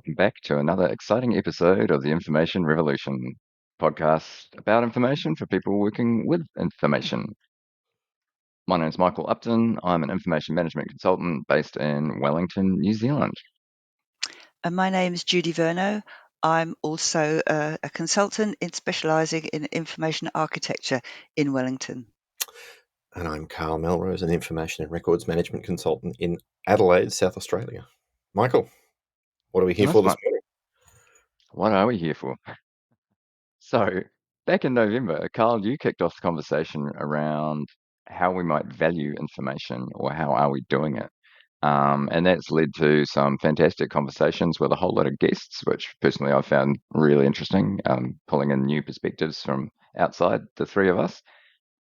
welcome back to another exciting episode of the Information Revolution podcast about information for people working with information. My name is Michael Upton. I'm an information management consultant based in Wellington, New Zealand. And my name is Judi Vernau. I'm also a consultant in specialising in information architecture in Wellington. And I'm Karl Melrose, an information and records management consultant in Adelaide, South Australia. Michael, what are we here for this morning? What are we here for? So, back in November, Carl, you kicked off the conversation around how we might value information or how are we doing it. And that's led to some fantastic conversations with a whole lot of guests, which personally I found really interesting, pulling in new perspectives from outside the three of us.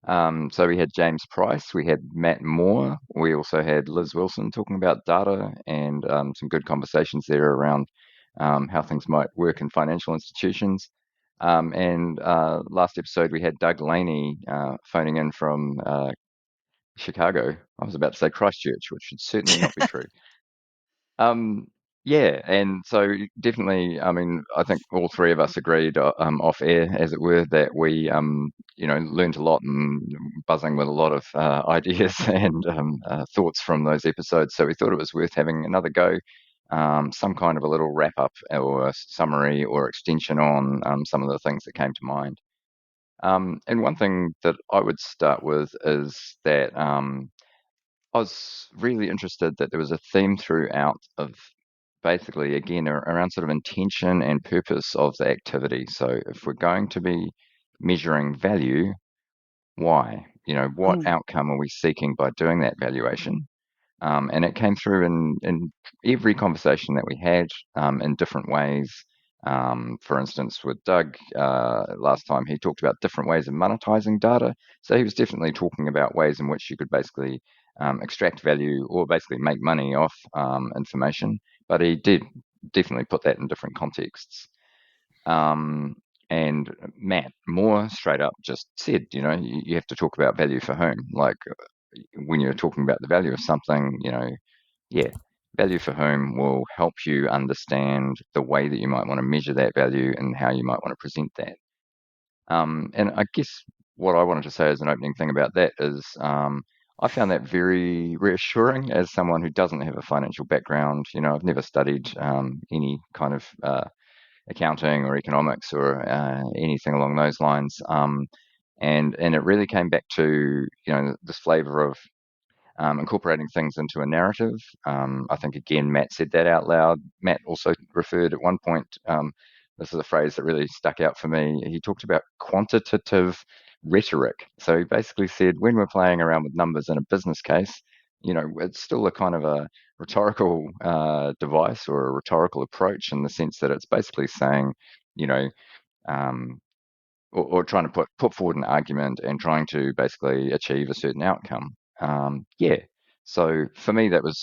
So we had James Price, we had Matt Moore, we also had Liz Wilson talking about data and some good conversations there around how things might work in financial institutions. And last episode we had Doug Laney phoning in from Chicago. I was about to say Christchurch, which should certainly not be true. Um, yeah, and so definitely, I mean, I think all three of us agreed off air, as it were, that we, learned a lot and buzzing with a lot of ideas and thoughts from those episodes. So we thought it was worth having another go, some kind of a little wrap up or summary or extension on some of the things that came to mind. And one thing that I would start with is that I was really interested that there was a theme throughout of basically, again, around sort of intention and purpose of the activity. So if we're going to be measuring value, why? What Mm. outcome are we seeking by doing that valuation? And it came through in every conversation that we had in different ways. For instance, with Doug, last time he talked about different ways of monetizing data. So he was definitely talking about ways in which you could basically extract value or basically make money off information. But he did definitely put that in different contexts. Um, and Matt Moore straight up just said, you have to talk about value for whom. Like when you're talking about the value of something, yeah, value for whom will help you understand the way that you might want to measure that value and how you might want to present that. And I guess what I wanted to say as an opening thing about that is I found that very reassuring as someone who doesn't have a financial background. I've never studied any kind of accounting or economics or anything along those lines. And it really came back to this flavor of incorporating things into a narrative. I think, again, Matt said that out loud. Matt also referred at one point, this is a phrase that really stuck out for me. He talked about quantitative rhetoric. So he basically said, when we're playing around with numbers in a business case, it's still a kind of a rhetorical device or a rhetorical approach in the sense that it's basically saying, you know, um, or trying to put forward an argument and trying to basically achieve a certain outcome. Yeah. So for me, that was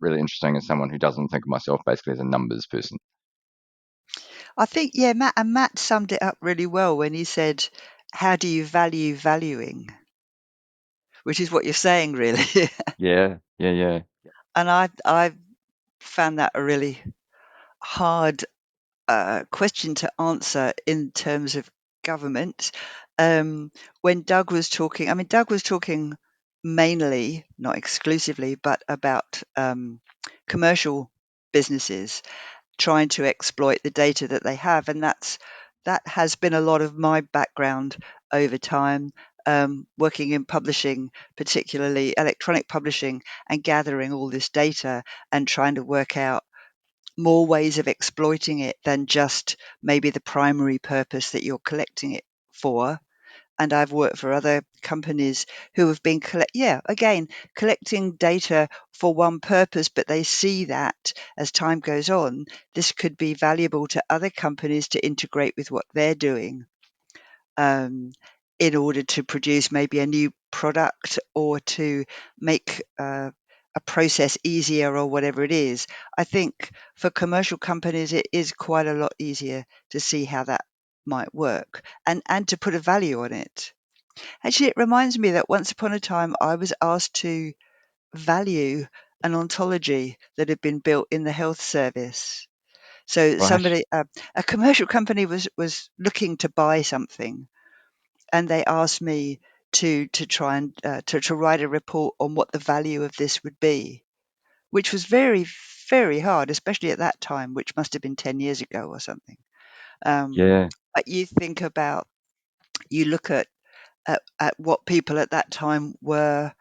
really interesting as someone who doesn't think of myself basically as a numbers person. I think, yeah, Matt summed it up really well when he said, how do you value valuing? Which is what you're saying, really. Yeah, yeah, yeah. And I found that a really hard question to answer in terms of government. When Doug was talking, I mean, Doug was talking mainly, not exclusively, but about commercial businesses trying to exploit the data that they have, and that has been a lot of my background over time. Working in publishing, particularly electronic publishing, and gathering all this data and trying to work out more ways of exploiting it than just maybe the primary purpose that you're collecting it for. And I've worked for other companies who have been collecting data for one purpose, but they see that as time goes on, this could be valuable to other companies to integrate with what they're doing, um, in order to produce maybe a new product or to make a process easier or whatever it is. I think for commercial companies, it is quite a lot easier to see how that might work and to put a value on it. Actually, it reminds me that once upon a time I was asked to value an ontology that had been built in the health service. So Right. somebody, a commercial company was looking to buy something, and they asked me to try and to write a report on what the value of this would be, which was very, very hard, especially at that time, which must have been 10 years ago or something. Yeah. But you look at what people at that time were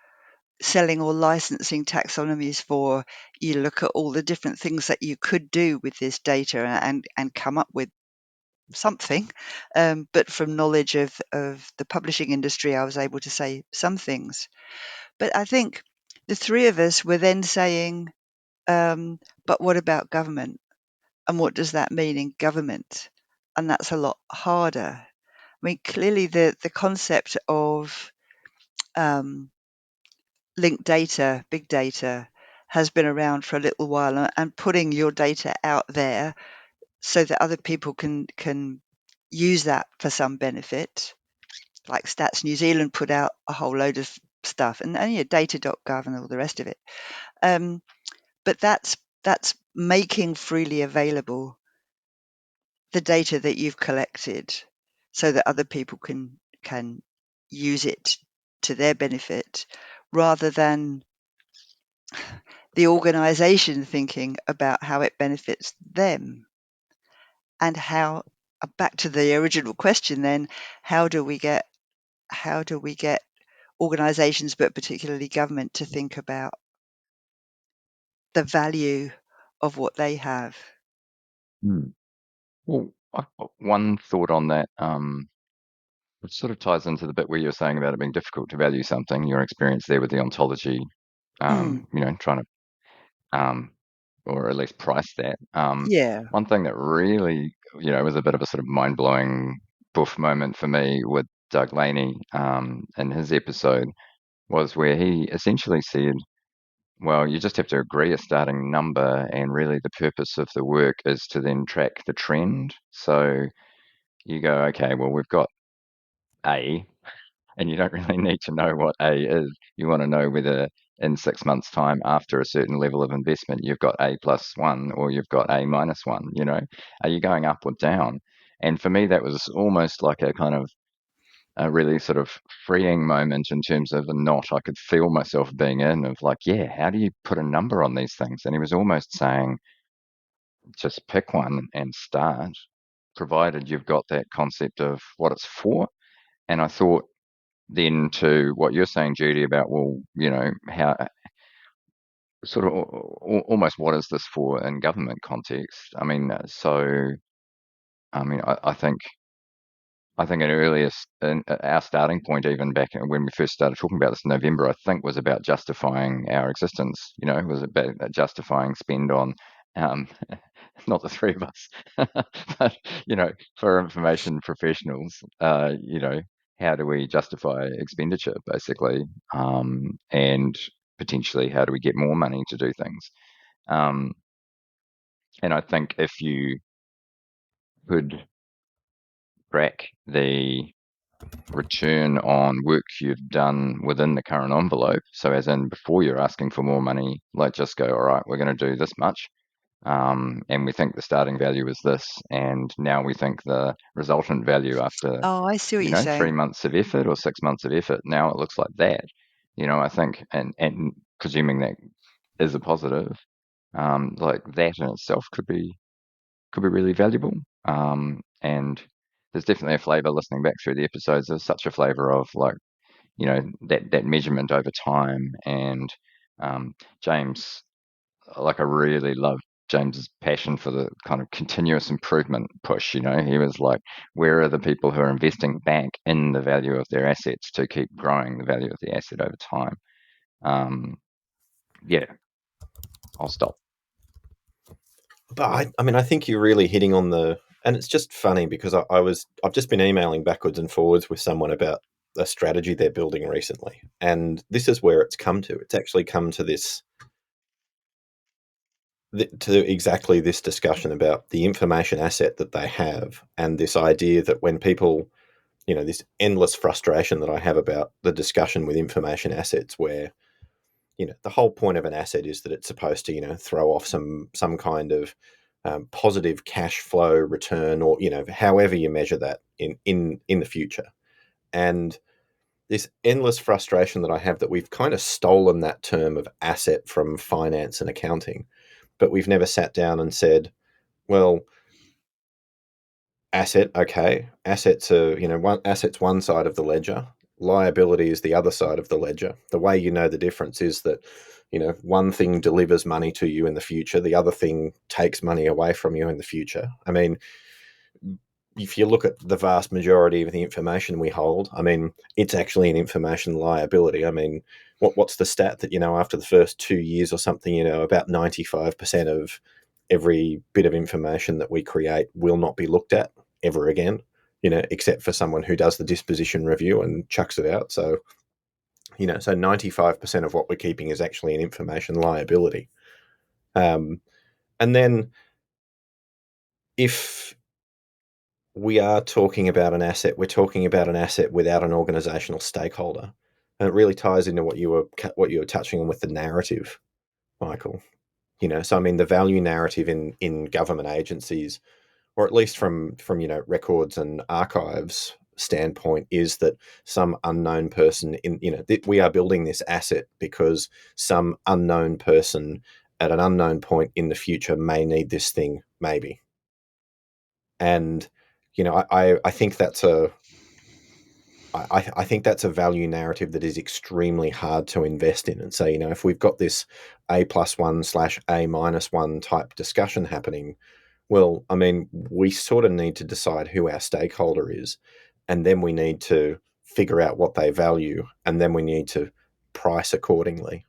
selling or licensing taxonomies for. You look at all the different things that you could do with this data and come up with something. But from knowledge of the publishing industry, I was able to say some things. But I think the three of us were then saying, but what about government? And what does that mean in government? And that's a lot harder. I mean, clearly the concept of linked data, big data, has been around for a little while, and putting your data out there so that other people can use that for some benefit. Like Stats New Zealand put out a whole load of stuff, and data.gov and all the rest of it. But that's making freely available the data that you've collected so that other people can use it to their benefit, rather than the organization thinking about how it benefits them. And how, back to the original question then, how do we get organizations, but particularly government, to think about the value of what they have? Hmm. Well, one thought on that, which sort of ties into the bit where you were saying about it being difficult to value something, your experience there with the ontology, Mm, trying to, um, or at least price that. yeah. One thing that really, was a bit of a sort of mind-blowing boof moment for me with Doug Laney, in his episode, was where he essentially said, well, you just have to agree a starting number, and really the purpose of the work is to then track the trend. So you go, okay, well, we've got A, and you don't really need to know what A is. You want to know whether in 6 months' time, after a certain level of investment, you've got A plus one or you've got A minus one. Are you going up or down? And for me, that was almost like a kind of a really sort of freeing moment in terms of a knot I could feel myself being in, of like, yeah, how do you put a number on these things? And he was almost saying, just pick one and start, provided you've got that concept of what it's for. And I thought, then, to what you're saying, Judy, about, well, how sort of almost what is this for in government context? I mean, I think an earliest, our starting point, even back when we first started talking about this in November, I think was about justifying our existence. Was about justifying spend on, um, not the three of us, but for information professionals, how do we justify expenditure, basically, and potentially how do we get more money to do things? Um, and I think if you could track the return on work you've done within the current envelope. So, as in, before you're asking for more money, like, just go, all right, we're going to do this much. And we think the starting value is this. And now we think the resultant value after, Oh, I see what you're 3 months of effort or 6 months of effort, now it looks like that. I think, and presuming that is a positive, like that in itself could be really valuable. And there's definitely a flavor listening back through the episodes. There's such a flavor of, like, that measurement over time. And James, like, I really love James's passion for the kind of continuous improvement push. He was like, where are the people who are investing back in the value of their assets to keep growing the value of the asset over time? Yeah, I'll stop. But I mean, I think you're really hitting on and it's just funny because I've just been emailing backwards and forwards with someone about a strategy they're building recently, and this is where it's come to. It's actually come to to exactly this discussion about the information asset that they have, and this idea that when people, this endless frustration that I have about the discussion with information assets, where the whole point of an asset is that it's supposed to throw off some kind of positive cash flow return, or however you measure that in the future. And this endless frustration that I have that we've kind of stolen that term of asset from finance and accounting, but we've never sat down and said, well, asset, okay, assets are, asset's one side of the ledger, liability is the other side of the ledger. The way you know the difference is that, one thing delivers money to you in the future, the other thing takes money away from you in the future. I mean, if you look at the vast majority of the information we hold, I mean, it's actually an information liability. I mean, what's the stat that, after the first 2 years or something, about 95% of every bit of information that we create will not be looked at ever again, except for someone who does the disposition review and chucks it out. So, so 95% of what we're keeping is actually an information liability. And then if we are talking about an asset, we're talking about an asset without an organizational stakeholder. And it really ties into what you were touching on with the narrative, Michael. So I mean, the value narrative in government agencies, or at least from records and archives standpoint, is that some unknown person we are building this asset because some unknown person at an unknown point in the future may need this thing, maybe. And I think that's I think that's a value narrative that is extremely hard to invest in. And so, if we've got this A+1/A-1 type discussion happening, well, I mean, we sort of need to decide who our stakeholder is, and then we need to figure out what they value, and then we need to price accordingly.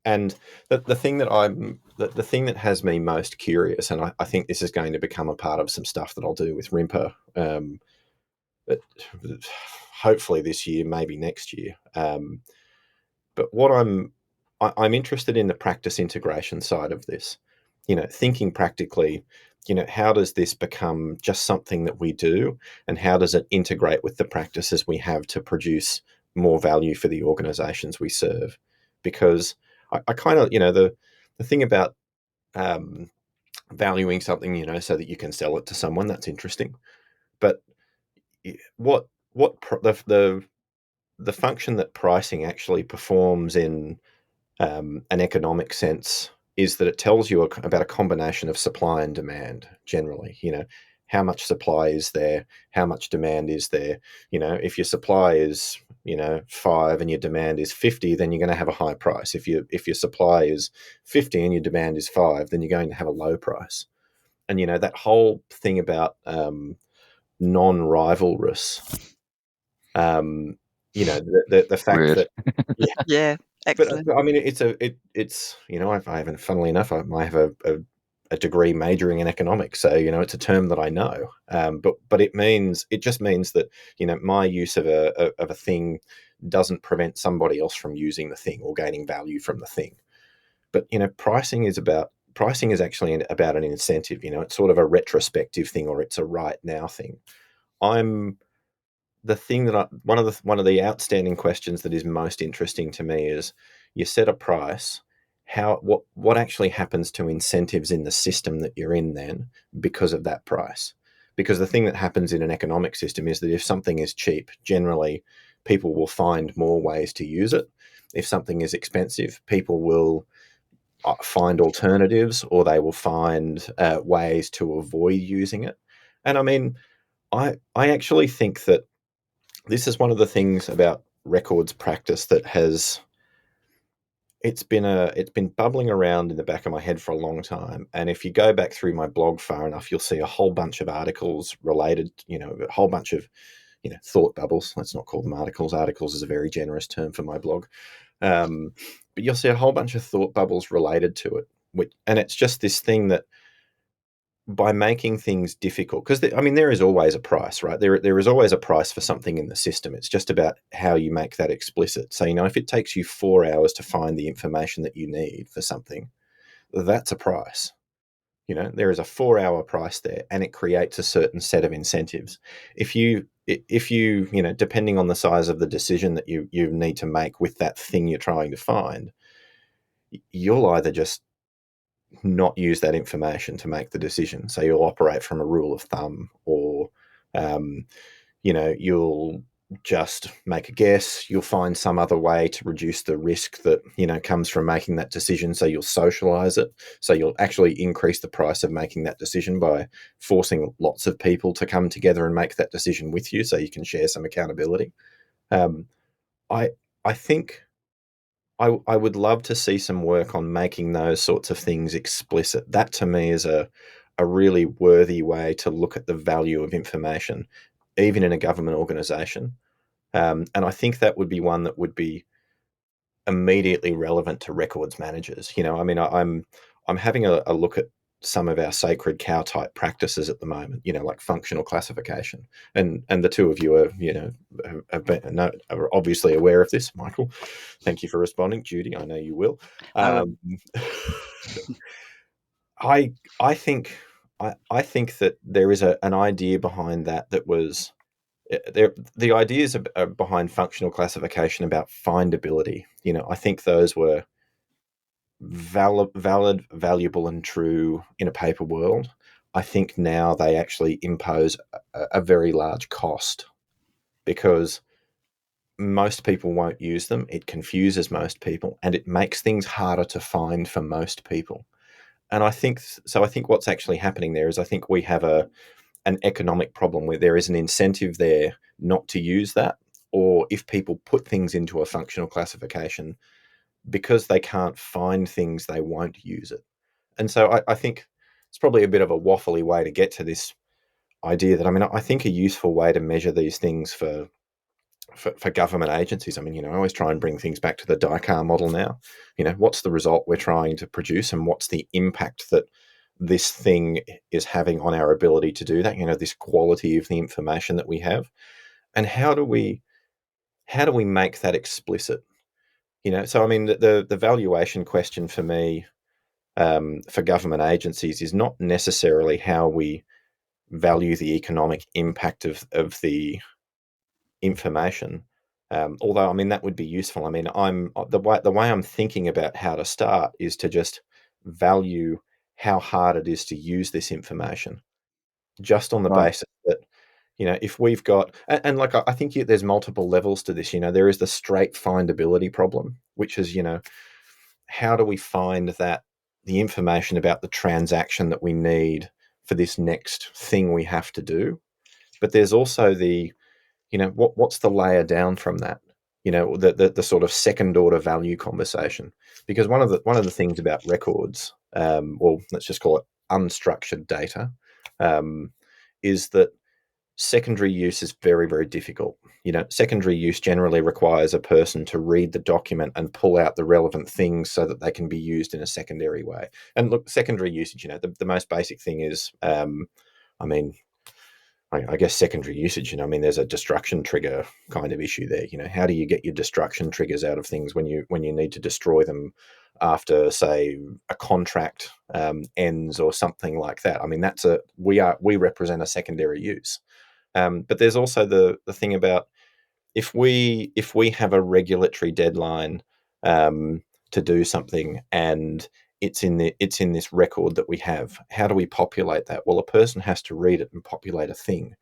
And the thing that has me most curious, and I think this is going to become a part of some stuff that I'll do with Rimper, but hopefully this year, maybe next year. But what I'm interested in the practice integration side of this, thinking practically, how does this become just something that we do, and how does it integrate with the practices we have to produce more value for the organizations we serve? Because I kind of, the thing about valuing something, so that you can sell it to someone, that's interesting. But what the function that pricing actually performs in an economic sense is that it tells you about a combination of supply and demand. Generally, how much supply is there, how much demand is there. If your supply is 5 and your demand is 50, then you're going to have a high price. If your supply is 50 and your demand is 5, then you're going to have a low price. And that whole thing about non-rivalrous. The fact Word. that Yeah, excellent. but I mean, it's I haven't, funnily enough, I have a degree majoring in economics, so it's a term that I know. But it just means that my use of a thing doesn't prevent somebody else from using the thing or gaining value from the thing. But pricing is actually about an incentive. It's sort of a retrospective thing, or it's a right now thing. The thing that one of the outstanding questions that is most interesting to me is, you set a price, what actually happens to incentives in the system that you're in then because of that price? Because the thing that happens in an economic system is that if something is cheap, generally people will find more ways to use it. If something is expensive, people will find alternatives, or they will find ways to avoid using it. And I mean, I actually think that this is one of the things about records practice that it's been bubbling around in the back of my head for a long time. And if you go back through my blog far enough, you'll see a whole bunch of articles related, a whole bunch of, thought bubbles. Let's not call them articles. Articles is a very generous term for my blog. But you'll see a whole bunch of thought bubbles related to it. And it's just this thing that, by making things difficult, because there is always a price, right? There is always a price for something in the system. It's just about how you make that explicit. So, if it takes you 4 hours to find the information that you need for something, that's a price. There is a 4-hour price there, and it creates a certain set of incentives. If you depending on the size of the decision that you need to make with that thing you're trying to find, you'll either just not use that information to make the decision. So you'll operate from a rule of thumb, or you'll just make a guess. You'll find some other way to reduce the risk that comes from making that decision. So you'll socialize it. So you'll actually increase the price of making that decision by forcing lots of people to come together and make that decision with you, so you can share some accountability. Um, I I think I would love to see some work on making those sorts of things explicit. That to me is a really worthy way to look at the value of information, even in a government organisation. And I think that would be one that would be immediately relevant to records managers. I mean, I'm having a look at some of our sacred cow type practices at the moment. Like functional classification, and the two of you are obviously aware of this. Michael, thank you for responding. Judi, I know you will. I will. I think I think that there is an idea behind that was the ideas behind functional classification about findability. I think those were valid, valuable, and true in a paper world. I think now they actually impose a very large cost, because most people won't use them. It confuses most people, and it makes things harder to find for most people. And I think so. I think what's actually happening there is, I think we have an economic problem where there is an incentive there not to use that, or if people put things into a functional classification, because they can't find things, they won't use it. And so I think it's probably a bit of a waffly way to get to this idea that, I mean, I think a useful way to measure these things for government agencies. I mean, I always try and bring things back to the DICAR model now. What's the result we're trying to produce, and what's the impact that this thing is having on our ability to do that, this quality of the information that we have, and how do we make that explicit? So I mean, the valuation question for me, for government agencies, is not necessarily how we value the economic impact of the information. Although, I mean, that would be useful. I mean, the way I'm thinking about how to start is to just value how hard it is to use this information, just on the Right. basis that, if we've got, and like, I think there's multiple levels to this. There is the straight findability problem, which is, how do we find that the information about the transaction that we need for this next thing we have to do? But there's also the, what's the layer down from that? The sort of second order value conversation. Because one of the things about records, well, let's just call it unstructured data, is that secondary use is very, very difficult. Secondary use generally requires a person to read the document and pull out the relevant things so that they can be used in a secondary way. And look, secondary usage, the most basic thing is, I mean, I guess secondary usage, I mean, there's a destruction trigger kind of issue there. How do you get your destruction triggers out of things when you need to destroy them after, say, a contract ends or something like that? I mean, we represent a secondary use. But there's also the thing about, if we have a regulatory deadline to do something, and it's in this record that we have, how do we populate that? Well, a person has to read it and populate a thing.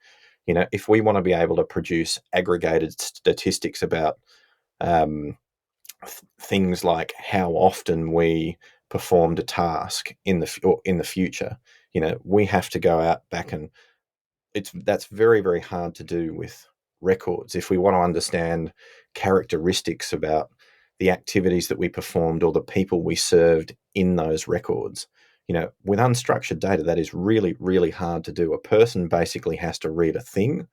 If we want to be able to produce aggregated statistics about things like how often we performed a task in the future, we have to go out back, and that's very, very hard to do with records. If we want to understand characteristics about the activities that we performed or the people we served in those records, with unstructured data, that is really, really hard to do. A person basically has to read a thing,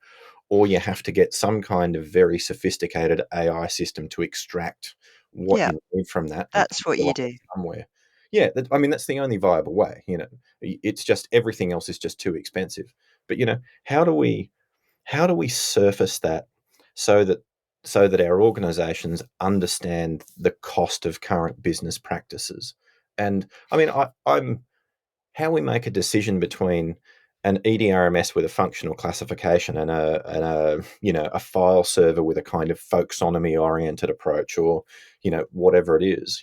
or you have to get some kind of very sophisticated AI system to extract what Yeah, you need from that and that's what you populate do. it somewhere. Yeah, I mean, that's the only viable way. It's just, everything else is just too expensive. But how do we surface that, so that our organizations understand the cost of current business practices? And I mean, I'm how we make a decision between an EDRMS with a functional classification and a file server with a kind of folksonomy oriented approach, or whatever it is.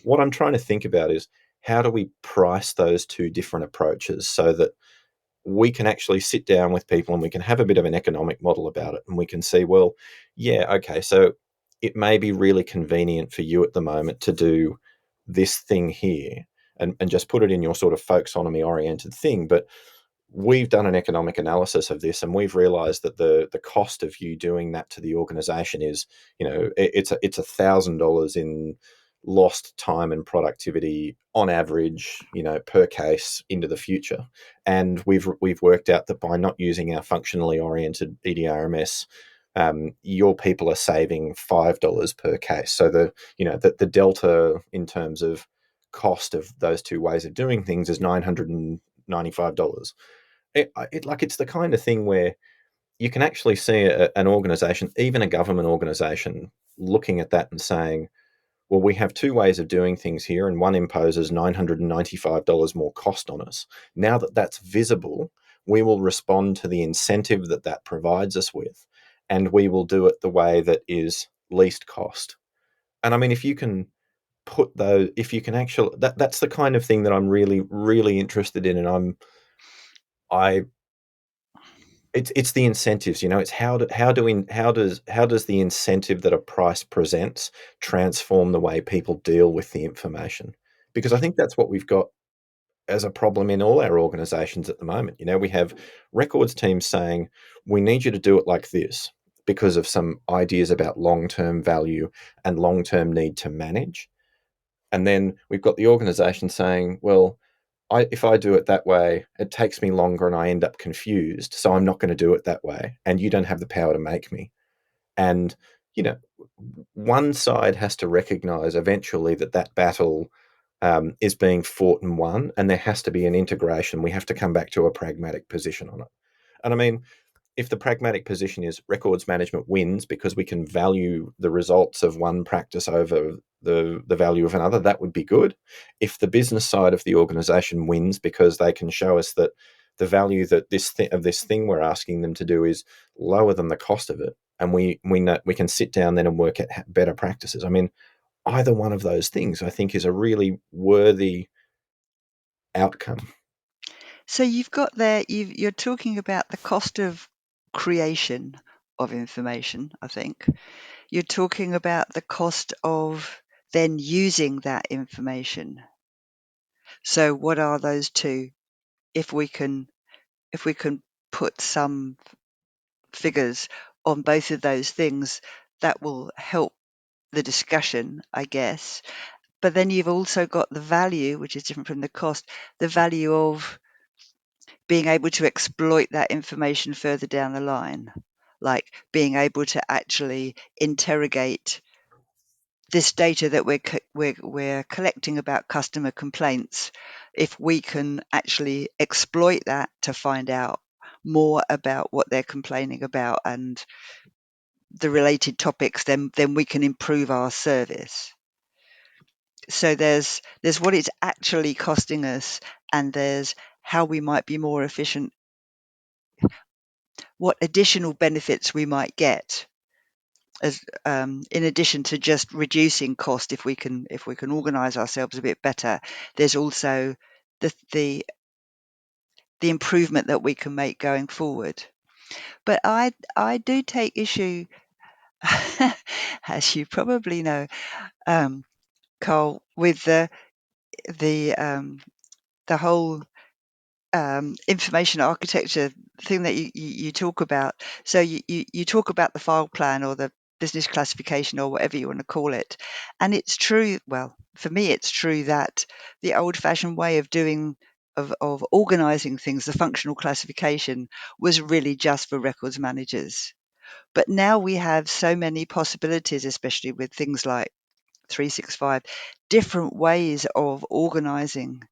What I'm trying to think about is, how do we price those two different approaches so that we can actually sit down with people and we can have a bit of an economic model about it, and we can see, well, yeah, okay, so it may be really convenient for you at the moment to do this thing here and just put it in your sort of folksonomy oriented thing, but we've done an economic analysis of this and we've realized that the cost of you doing that to the organization is, it's $1,000 in lost time and productivity on average, per case into the future. And we've worked out that by not using our functionally oriented EDRMS, your people are saving $5 per case. So the delta in terms of cost of those two ways of doing things is $995. It's the kind of thing where you can actually see an organization, even a government organization, looking at that and saying, well, we have two ways of doing things here, and one imposes $995 more cost on us. Now that that's visible, we will respond to the incentive that that provides us with, and we will do it the way that is least cost. And I mean, if you can put those, if you can actually, that's the kind of thing that I'm really, really interested in, and I it's the incentives, it's how does the incentive that a price presents transform the way people deal with the information? Because I think that's what we've got as a problem in all our organizations at the moment. We have records teams saying, we need you to do it like this because of some ideas about long-term value and long-term need to manage. And then we've got the organization saying, well, if I do it that way, it takes me longer and I end up confused. So I'm not going to do it that way. And you don't have the power to make me. And, one side has to recognize eventually that battle is being fought and won. And there has to be an integration. We have to come back to a pragmatic position on it. And I mean, if the pragmatic position is records management wins because we can value the results of one practice over the value of another, that would be good. If the business side of the organization wins because they can show us that the value that this thing we're asking them to do is lower than the cost of it, and we can sit down then and work at better practices. I mean, either one of those things I think is a really worthy outcome. So you've got there, you're talking about the cost of creation of information, I think. You're talking about the cost of then using that information. So what are those two? If we can put some figures on both of those things, that will help the discussion, I guess. But then you've also got the value, which is different from the cost, the value of being able to exploit that information further down the line, like being able to actually interrogate this data that we're collecting about customer complaints. If we can actually exploit that to find out more about what they're complaining about and the related topics, then we can improve our service. So there's what it's actually costing us, and there's how we might be more efficient, what additional benefits we might get as in addition to just reducing cost. If we can organize ourselves a bit better, there's also the improvement that we can make going forward. But I do take issue, as you probably know, Carl, with the whole information architecture thing that you talk about. So you talk about the file plan or the business classification or whatever you want to call it. And it's true, well, for me, it's true that the old fashioned way of doing of organizing things, the functional classification, was really just for records managers. But now we have so many possibilities, especially with things like 365, different ways of organizing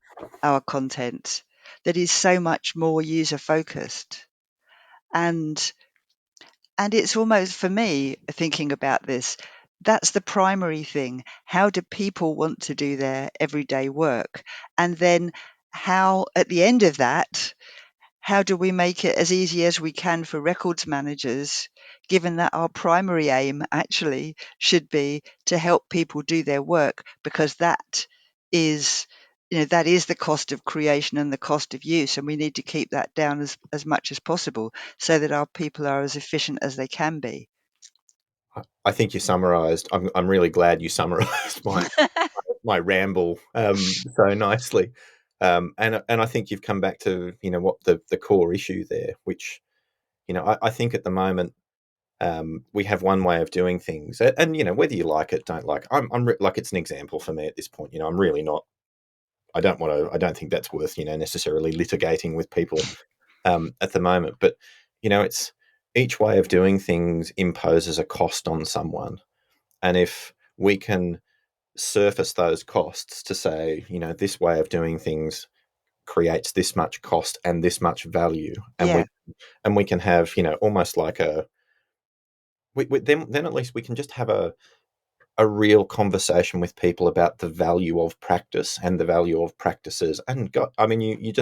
our content that is so much more user focused. And it's almost, for me, thinking about this, that's the primary thing. How do people want to do their everyday work? And then how, at the end of that, how do we make it as easy as we can for records managers, given that our primary aim actually should be to help people do their work, because that is that is the cost of creation and the cost of use, and we need to keep that down as much as possible so that our people are as efficient as they can be. I think you summarised. I'm really glad you summarised my ramble so nicely, and I think you've come back to what the core issue there, which I think at the moment we have one way of doing things, and whether you like it, don't like. Like it's an example for me at this point. I'm really not. I don't want to. I don't think that's worth necessarily litigating with people at the moment. But it's each way of doing things imposes a cost on someone, and if we can surface those costs to say, this way of doing things creates this much cost and this much value, and Yeah, we can have almost like then at least we can just have a real conversation with people about the value of practice and the value of practices. And God, I mean, you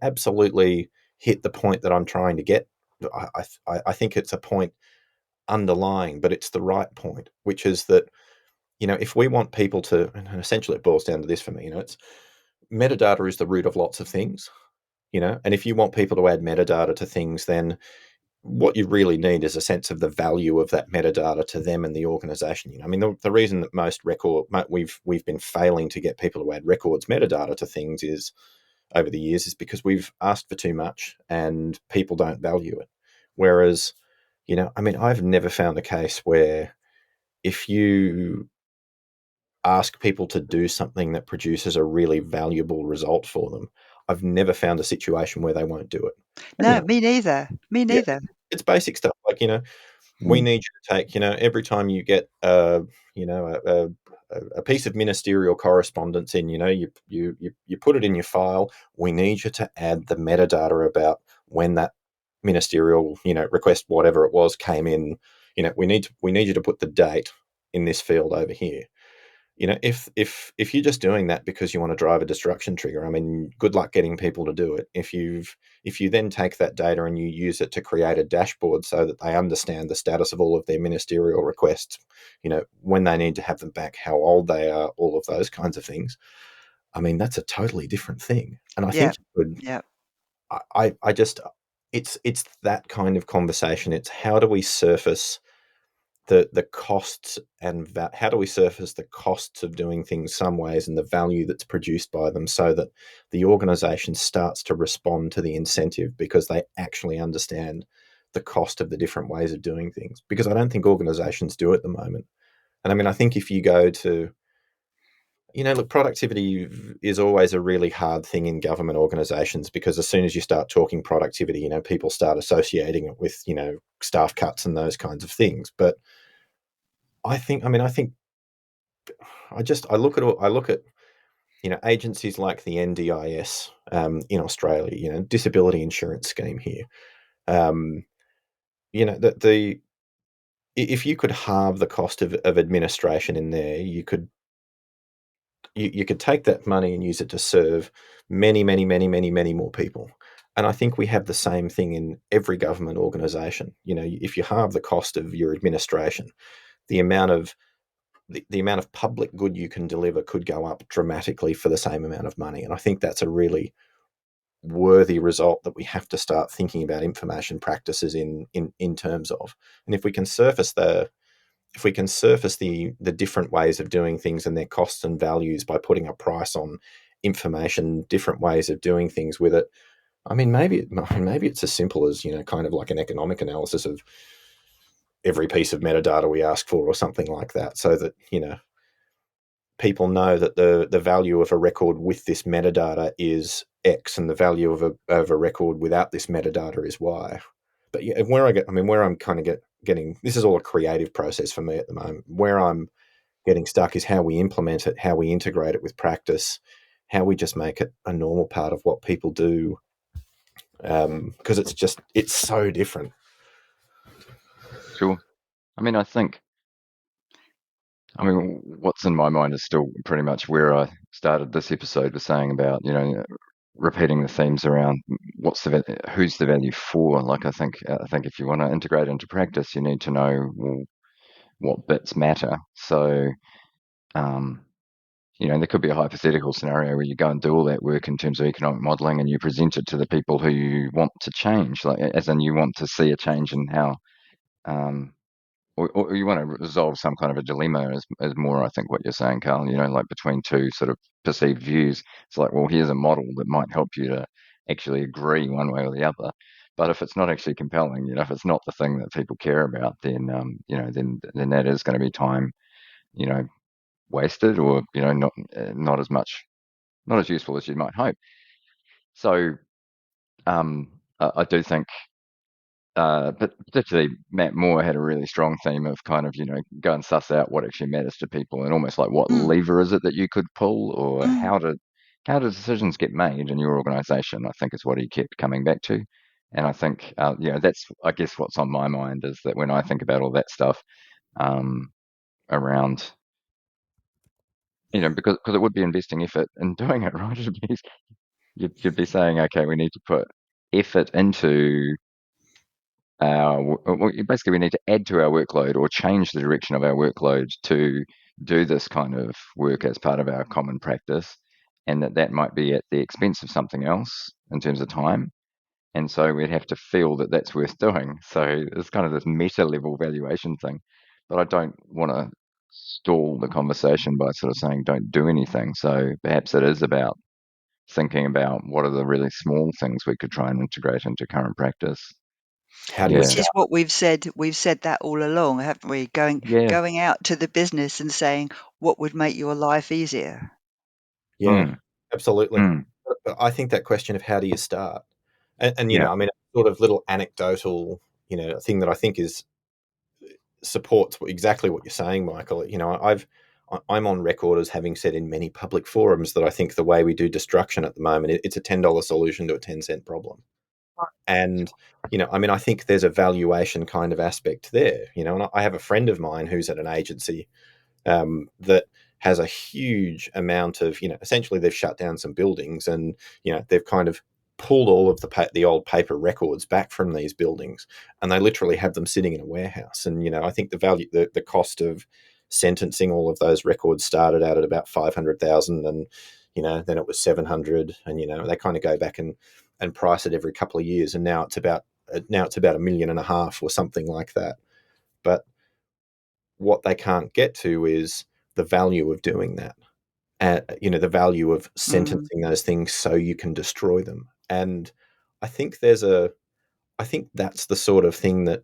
absolutely hit the point that I'm trying to get. I think it's a point underlying, but it's the right point, which is that if we want people to, and essentially it boils down to this for me, it's metadata is the root of lots of things, and if you want people to add metadata to things, then what you really need is a sense of the value of that metadata to them and the organization. I mean, the reason that we've been failing to get people to add records metadata to things is over the years is because we've asked for too much and people don't value it. Whereas, I mean, I've never found a case where if you ask people to do something that produces a really valuable result for them, I've never found a situation where they won't do it. And, no, me neither. Me yeah, neither. it's basic stuff like, we need you to take, every time you get, you know, a piece of ministerial correspondence in, you put it in your file. We need you to add the metadata about when that ministerial, request, whatever it was, came in. We need you to put the date in this field over here. If you're just doing that because you want to drive a destruction trigger, I mean, good luck getting people to do it. If you then take that data and you use it to create a dashboard so that they understand the status of all of their ministerial requests, when they need to have them back, how old they are, all of those kinds of things. I mean, that's a totally different thing. And I Yeah, think you could, yeah, I just, it's that kind of conversation. It's how do we surface the costs and how do we surface the costs of doing things some ways and the value that's produced by them so that the organization starts to respond to the incentive because they actually understand the cost of the different ways of doing things, because I don't think organizations do at the moment. And I mean, I think if you go to, look, productivity is always a really hard thing in government organizations, because as soon as you start talking productivity, people start associating it with, staff cuts and those kinds of things. But I think I look at agencies like the NDIS in Australia, disability insurance scheme here. Um, the if you could halve the cost of administration in there, you could take that money and use it to serve many, many, many, many, many more people. And I think we have the same thing in every government organisation. If you halve the cost of your administration, the amount of the amount of public good you can deliver could go up dramatically for the same amount of money. And I think that's a really worthy result that we have to start thinking about information practices in terms of. And if we can surface the different ways of doing things and their costs and values by putting a price on information, different ways of doing things with it. I mean, maybe it's as simple as, kind of like an economic analysis of every piece of metadata we ask for or something like that, so that, people know that the value of a record with this metadata is X and the value of a record without this metadata is Y. But yeah, where I'm kind of getting, this is all a creative process for me at the moment. Where I'm getting stuck is how we implement it, how we integrate it with practice, how we just make it a normal part of what people do, because it's so different. Sure. I mean, what's in my mind is still pretty much where I started this episode, was saying about, repeating the themes around who's the value for. Like, I think if you want to integrate into practice, you need to know, well, what bits matter. So, um, there could be a hypothetical scenario where you go and do all that work in terms of economic modelling and you present it to the people who you want to change, like as in you want to see a change in how, um, or you want to resolve some kind of a dilemma is more, I think, what you're saying, Carl, like between two sort of perceived views. It's like, well, here's a model that might help you to actually agree one way or the other. But if it's not actually compelling, if it's not the thing that people care about, then, then that is going to be time, you know, wasted or, not as much, not as useful as you might hope. So, I do think, but particularly Matt Moore had a really strong theme of kind of, go and suss out what actually matters to people and almost like what Mm, lever is it that you could pull or mm. how do decisions get made in your organization, I think is what he kept coming back to. And I think, that's, I guess, what's on my mind is that when I think about all that stuff, um, around, because it would be investing effort in doing it, right? You'd be saying, okay, we need to put effort into basically we need to add to our workload or change the direction of our workload to do this kind of work as part of our common practice, and that might be at the expense of something else in terms of time. And so we'd have to feel that that's worth doing. So it's kind of this meta level valuation thing. But I don't want to stall the conversation by sort of saying don't do anything. So perhaps it is about thinking about what are the really small things we could try and integrate into current practice. How do you Which Yeah, is start? what we've said. We've said that all along, haven't we? yeah, Going out to the business and saying what would make your life easier. Yeah, mm, absolutely. mm, But I think that question of how do you start, and yeah, I mean, a sort of little anecdotal, thing that I think is supports exactly what you're saying, Michael. I'm on record as having said in many public forums that I think the way we do destruction at the moment, it's a $10 solution to a 10-cent problem. And I mean, I think there's a valuation kind of aspect there. And I have a friend of mine who's at an agency that has a huge amount of, essentially they've shut down some buildings and, they've kind of pulled all of the old paper records back from these buildings and they literally have them sitting in a warehouse. And, I think the cost of sentencing all of those records started out at about 500,000 and, then it was 700 and, they kind of go back and price it every couple of years. And now it's about 1.5 million or something like that. But what they can't get to is the value of doing that. The value of Mm. sentencing those things so you can destroy them. And I think that's the sort of thing that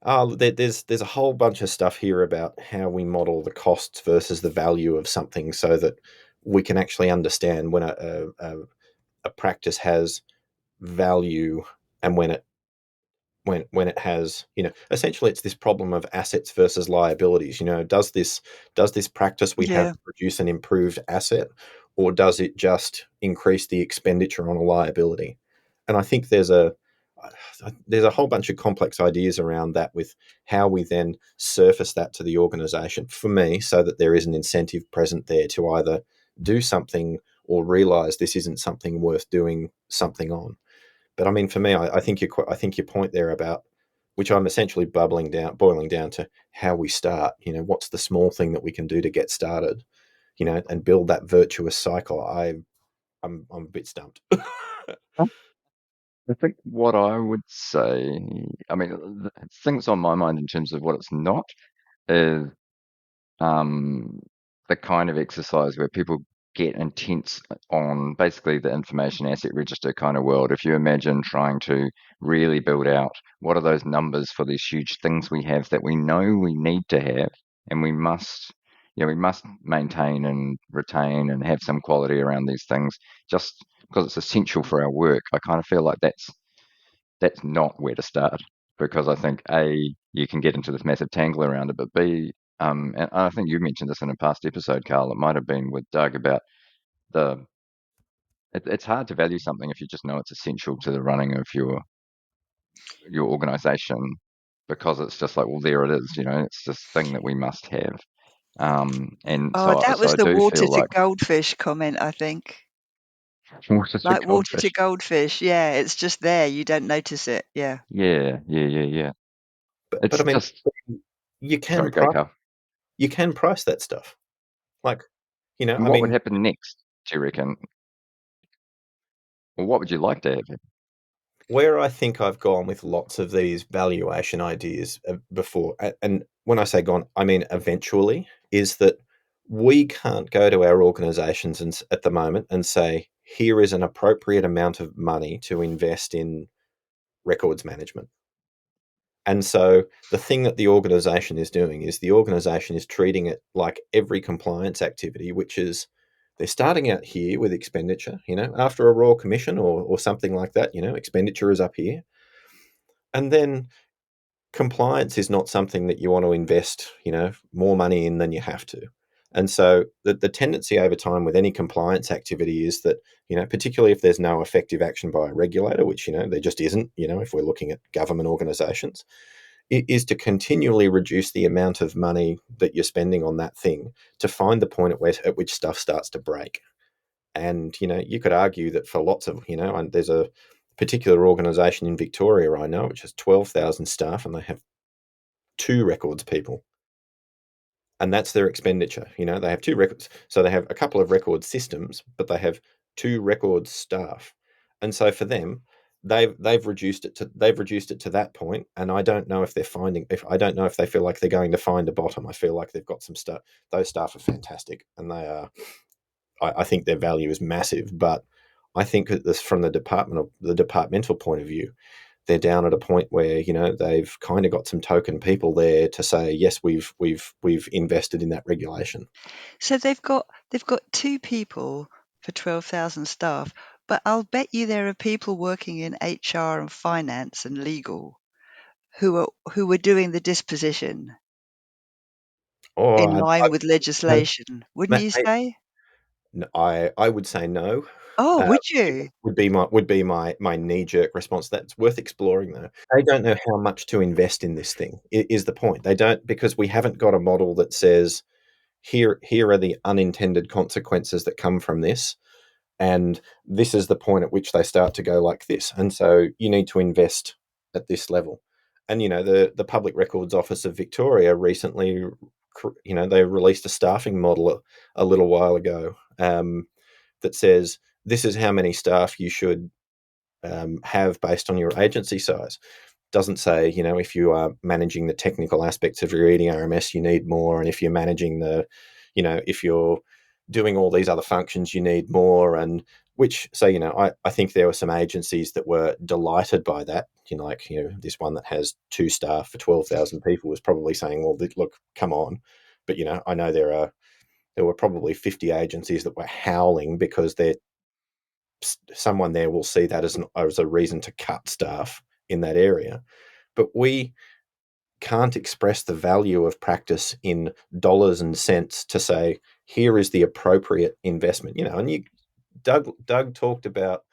there's a whole bunch of stuff here about how we model the costs versus the value of something so that we can actually understand when a practice has value and when it has, essentially it's this problem of assets versus liabilities. Does this practice we have Yeah. produce an improved asset, or does it just increase the expenditure on a liability? And I think there's a whole bunch of complex ideas around that with how we then surface that to the organization for me so that there is an incentive present there to either do something or realize this isn't something worth doing something on. But I mean, for me, I think your point there about which I'm essentially boiling down to how we start. What's the small thing that we can do to get started? And build that virtuous cycle. I'm a bit stumped. I think what I would say, I mean, the things on my mind in terms of what it's not is um, the kind of exercise where people get intense on basically the information asset register kind of world. If you imagine trying to really build out what are those numbers for these huge things we have that we know we need to have and we must maintain and retain and have some quality around these things just because it's essential for our work. I kind of feel like that's not where to start because I think A, you can get into this massive tangle around it, but B, and I think you mentioned this in a past episode, Carl. It might have been with Doug about the. It's hard to value something if you just know it's essential to the running of your organization because it's just like, well, there it is. It's this thing that we must have. And Oh, so that so was I the do water feel to like goldfish comment, I think. water to Like water to goldfish. goldfish. Yeah, it's just there. You don't notice it. Yeah. Yeah, yeah, yeah, yeah. but I It's mean, just you can sorry, go price Carl. you can price that stuff. Like, you know, And I what would mean, happen next, do you reckon? Or what would you like to have? where I think I've gone with lots of these valuation ideas before, and when I say gone, I mean eventually, is that we can't go to our organizations at the moment and say, here is an appropriate amount of money to invest in records management. And so the thing that the organization is doing is the organization is treating it like every compliance activity, which is they're starting out here with expenditure, after a royal commission or something like that, expenditure is up here. And then compliance is not something that you want to invest, more money in than you have to. And so the tendency over time with any compliance activity is that, particularly if there's no effective action by a regulator, which, there just isn't, if we're looking at government organizations, is to continually reduce the amount of money that you're spending on that thing to find the point at which stuff starts to break. And, you could argue that for lots of, and there's a particular organization in Victoria I know, which has 12,000 staff, and they have 2 records people. And that's their expenditure. They have 2 records. So they have a couple of record systems, but they have 2 record staff. And so for them, they've reduced it to that point, and I don't know if I don't know if they feel like they're going to find a bottom. I feel like they've got some stuff. Those staff are fantastic, and they are. I think their value is massive, but I think that this, from the departmental point of view, they're down at a point where they've kind of got some token people there to say, yes, we've invested in that regulation. So they've got 2 people for 12,000 staff, but I'll bet you there are people working in HR and finance and legal who are doing the disposition Or in line with legislation, wouldn't you say? I would say no. Oh, Uh, would you? would be my knee jerk response. That's worth exploring though. They don't know how much to invest in this thing. Is the point? They don't, because we haven't got a model that says here are the unintended consequences that come from this, and this is the point at which they start to go like this, and so you need to invest at this level. And the Public Records Office of Victoria recently, they released a staffing model a little while ago, that says this is how many staff you should have based on your agency size. Doesn't say, if you are managing the technical aspects of your EDRMS, you need more, and if you're managing if you're doing all these other functions, you need more. And which, so, I think there were some agencies that were delighted by that. Like, this one that has 2 staff for 12,000 people was probably saying, well, look, come on. But, I know there were probably 50 agencies that were howling because someone there will see that as a reason to cut staff in that area. But we can't express the value of practice in dollars and cents to say, here is the appropriate investment. And Doug talked about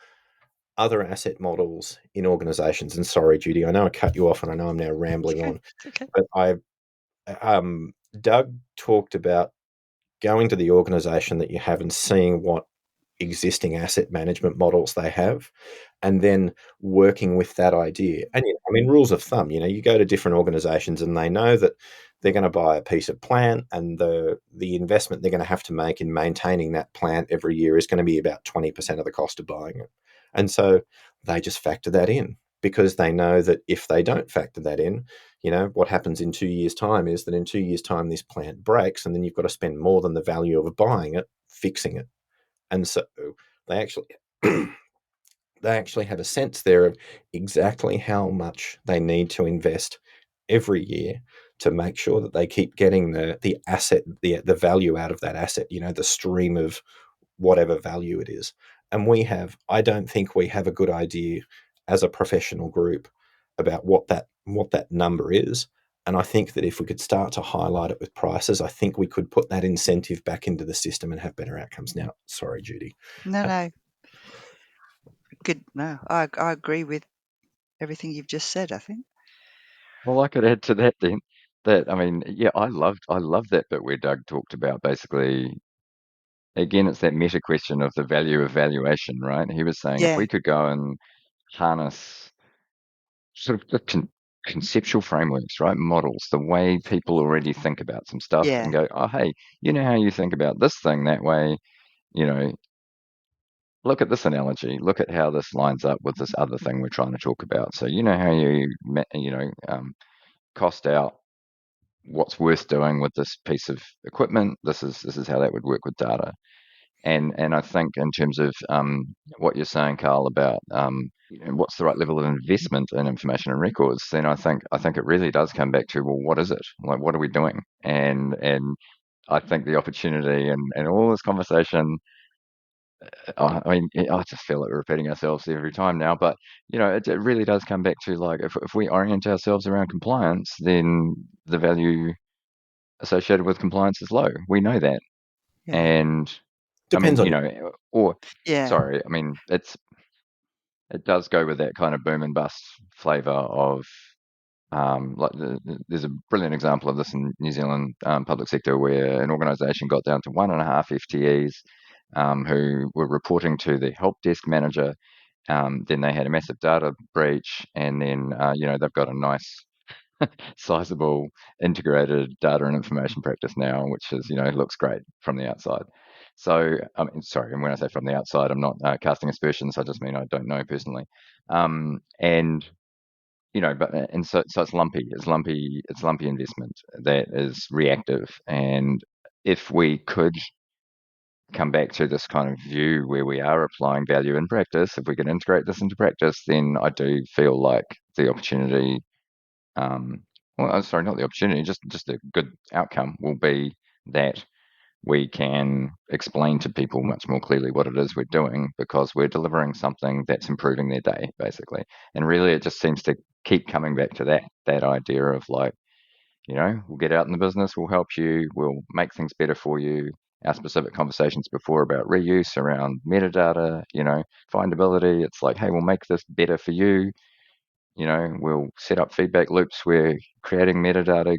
other asset models in organizations. And sorry, Judi, I know I cut you off and I know I'm now It's rambling okay. on, It's okay. but Doug talked about going to the organization that you have and seeing what existing asset management models they have, and then working with that idea. And rules of thumb, you go to different organizations and they know that they're going to buy a piece of plant, and the investment they're going to have to make in maintaining that plant every year is going to be about 20% of the cost of buying it. And so they just factor that in, because they know that if they don't factor that in, what happens in 2 years' time is that in 2 years' time this plant breaks, and then you've got to spend more than the value of buying it fixing it. And so they actually they actually have a sense there of exactly how much they need to invest every year to make sure that they keep getting the asset, the value out of that asset, the stream of whatever value it is. And I don't think we have a good idea as a professional group about what that number is. And I think that if we could start to highlight it with prices, I think we could put that incentive back into the system and have better outcomes. Now, sorry, Judi. No, no, good. No, I agree with everything you've just said, I think. Well, I could add to that then that I mean, yeah, I love that bit where Doug talked about basically again it's that meta question of the value of valuation, right? He was saying if Yeah. we could go and harness sort of conceptual frameworks, right? Models, the way people already think about some stuff Yeah. and go, oh, hey, you know how you think about this thing that way, you know, look at this analogy, look at how this lines up with this other thing we're trying to talk about. So you know how cost out what's worth doing with this piece of equipment. This is how that would work with data. And I think in terms of what you're saying, Carl, about what's the right level of investment in information and records, then I think it really does come back to, well, what is it? Like, what are we doing? And I think the opportunity and all this conversation, I mean, I just feel like we're repeating ourselves every time now, but it really does come back to, like, if we orient ourselves around compliance, then the value associated with compliance is low. We know that. Yeah. And I Depends mean, on or Yeah. sorry, I mean, it does go with that kind of boom and bust flavor of like there's a brilliant example of this in New Zealand public sector where an organisation got down to 1.5 FTEs who were reporting to the help desk manager. Then they had a massive data breach, and then they've got a nice sizable integrated data and information practice now, which is, looks great from the outside. So, I mean, sorry, and when I say from the outside, I'm not casting aspersions. I just mean I don't know personally. And so it's lumpy. It's lumpy. It's lumpy investment that is reactive. And if we could come back to this kind of view where we are applying value in practice, if we can integrate this into practice, then I do feel like the opportunity sorry, not the opportunity, just a good outcome will be that we can explain to people much more clearly what it is we're doing because we're delivering something that's improving their day, basically. And really, it just seems to keep coming back to that idea of, like, we'll get out in the business, we'll help you, we'll make things better for you. Our specific conversations before about reuse around metadata, findability. It's like, hey, we'll make this better for you. We'll set up feedback loops where creating metadata,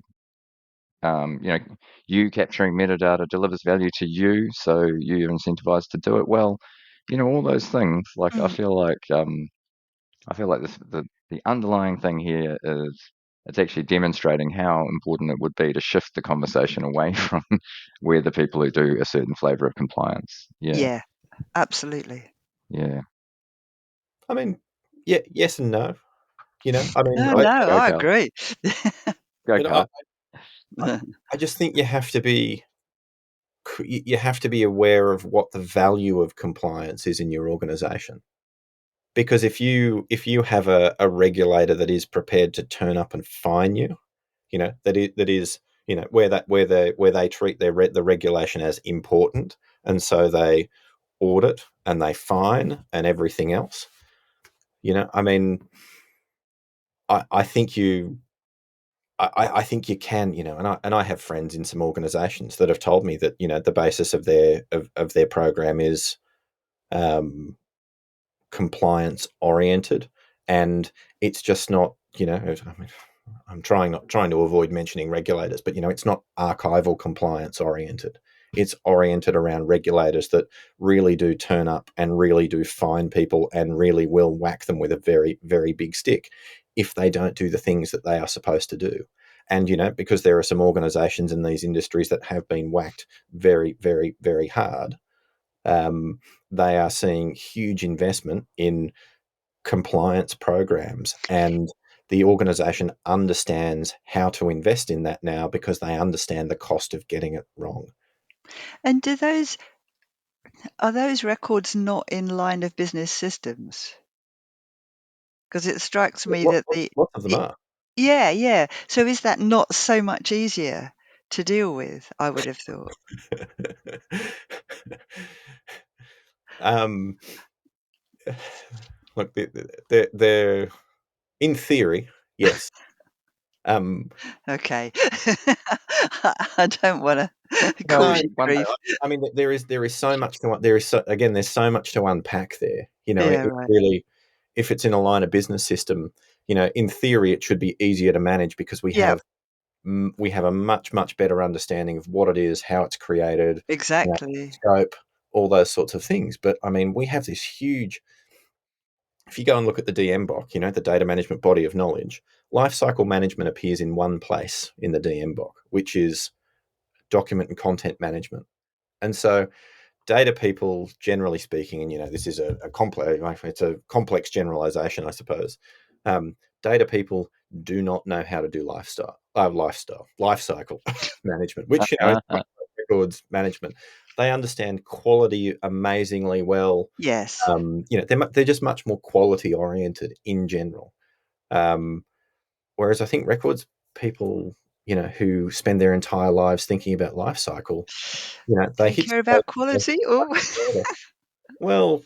um, you know, you capturing metadata delivers value to you, so you're incentivized to do it well. All those things. Like, I Mm. feel like the underlying thing here is it's actually demonstrating how important it would be to shift the conversation away from where the people who do a certain flavor of compliance. Yeah, Yeah. Absolutely. yeah. I mean, yeah, yes and no. I mean, No, Go, no, go, I Carl. agree. Go, you know, I, Carl. I, I just think you have to be aware of what the value of compliance is in your organization. Because if you have a regulator that is prepared to turn up and fine you, that is where they treat the regulation as important, and so they audit and they fine and everything else. I mean, I think I think you can, and I have friends in some organisations that have told me that the basis of their program is um, compliance oriented, and it's just not. I mean, I'm trying to avoid mentioning regulators, but it's not archival compliance oriented. It's oriented around regulators that really do turn up and really do fine people and really will whack them with a very, very big stick if they don't do the things that they are supposed to do. And because there are some organizations in these industries that have been whacked very, very, very hard, um, they are seeing huge investment in compliance programs, and the organization understands how to invest in that now because they understand the cost of getting it wrong. And are those records not in line of business systems? Because it strikes me that Lots of them are. yeah, yeah. So is that not so much easier to deal with? I would have thought. um, Look, they're in theory, yes. Um, Okay. I don't want to Well, cause no, you one. grief. I mean, there's so much there's so much to unpack there. Yeah, It right. really, if it's in a line of business system, in theory, it should be easier to manage because we Yeah, have a much better understanding of what it is, how it's created, exactly. scope, all those sorts of things. But I mean, we have this huge if you go and look at the DMBOK, the data management body of knowledge, lifecycle management appears in one place in the DMBOK, which is document and content management. And so data people, generally speaking, and this is a complex generalization, I suppose. Data people do not know how to do lifecycle management, which is records management. They understand quality amazingly well. Yes. They're just much more quality oriented in general. Whereas I think records people, who spend their entire lives thinking about life cycle, they They hit care about quality. Oh, well,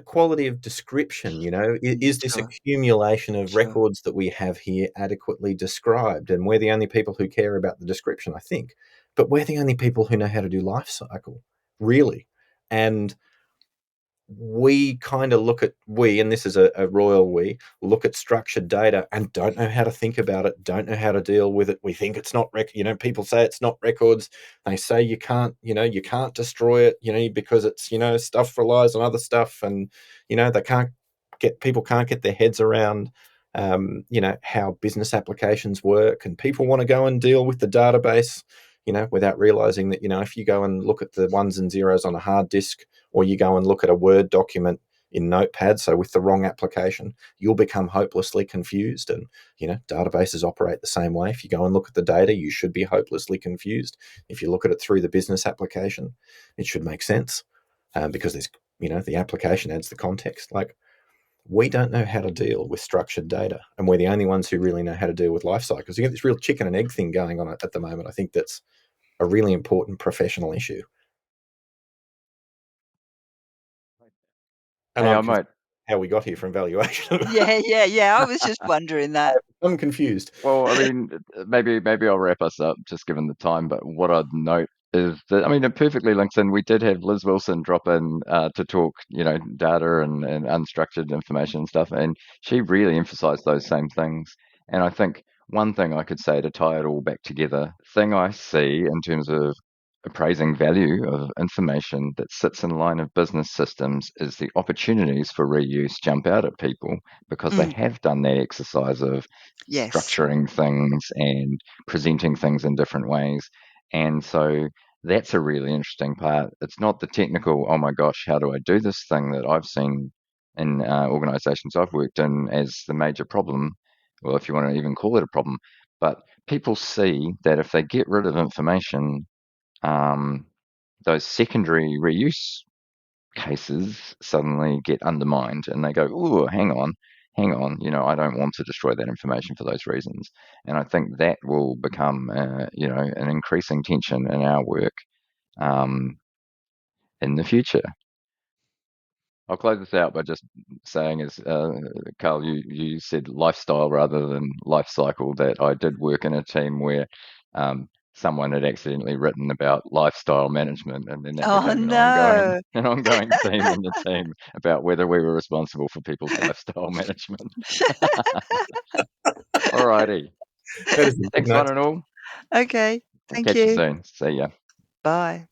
quality of description, is this sure, accumulation of sure. records that we have here adequately described? And we're the only people who care about the description, I think. But we're the only people who know how to do life cycle, really. And we kind of and this is a royal we, look at structured data and don't know how to think about it, don't know how to deal with it. We think it's not people say it's not records. They say you can't destroy it, because it's, stuff relies on other stuff, and, people can't get their heads around, how business applications work, and people want to go and deal with the database, without realizing that, if you go and look at the ones and zeros on a hard disk, or you go and look at a Word document in Notepad, so with the wrong application, you'll become hopelessly confused. And, databases operate the same way. If you go and look at the data, you should be hopelessly confused. If you look at it through the business application, it should make sense, because there's, the application adds the context. Like, we don't know how to deal with structured data, and we're the only ones who really know how to deal with life cycles. You get this real chicken and egg thing going on at the moment. I think that's a really important professional issue. And Hey, I I'm might. how we got here from valuation. Yeah. I was just wondering that. I'm confused. Well, I mean, maybe I'll wrap us up just given the time. But what I'd note is that, I mean, it perfectly links in. We did have Liz Wilson drop in to talk, data and unstructured information and stuff, and she really emphasised those same things. And I think one thing I could say to tie it all back together, thing I see in terms of appraising value of information that sits in line of business systems is the opportunities for reuse jump out at people because they have done that exercise of Yes. structuring things and presenting things in different ways. And so that's a really interesting part. It's not the technical, oh my gosh, how do I do this thing that I've seen in organizations I've worked in as the major problem. Well, if you want to even call it a problem, but people see that if they get rid of information, um, those secondary reuse cases suddenly get undermined and they go, "Ooh, hang on, I don't want to destroy that information for those reasons." And I think that will become, an increasing tension in our work um, in the future. I'll close this out by just saying, as Carl, you said lifestyle rather than life cycle, that I did work in a team where someone had accidentally written about lifestyle management, and then that Oh became an ongoing no. an ongoing theme in the team about whether we were responsible for people's lifestyle management. Alrighty, That is a good thanks note. one and all. Okay. We'll Thank catch you you. soon. See ya. Bye.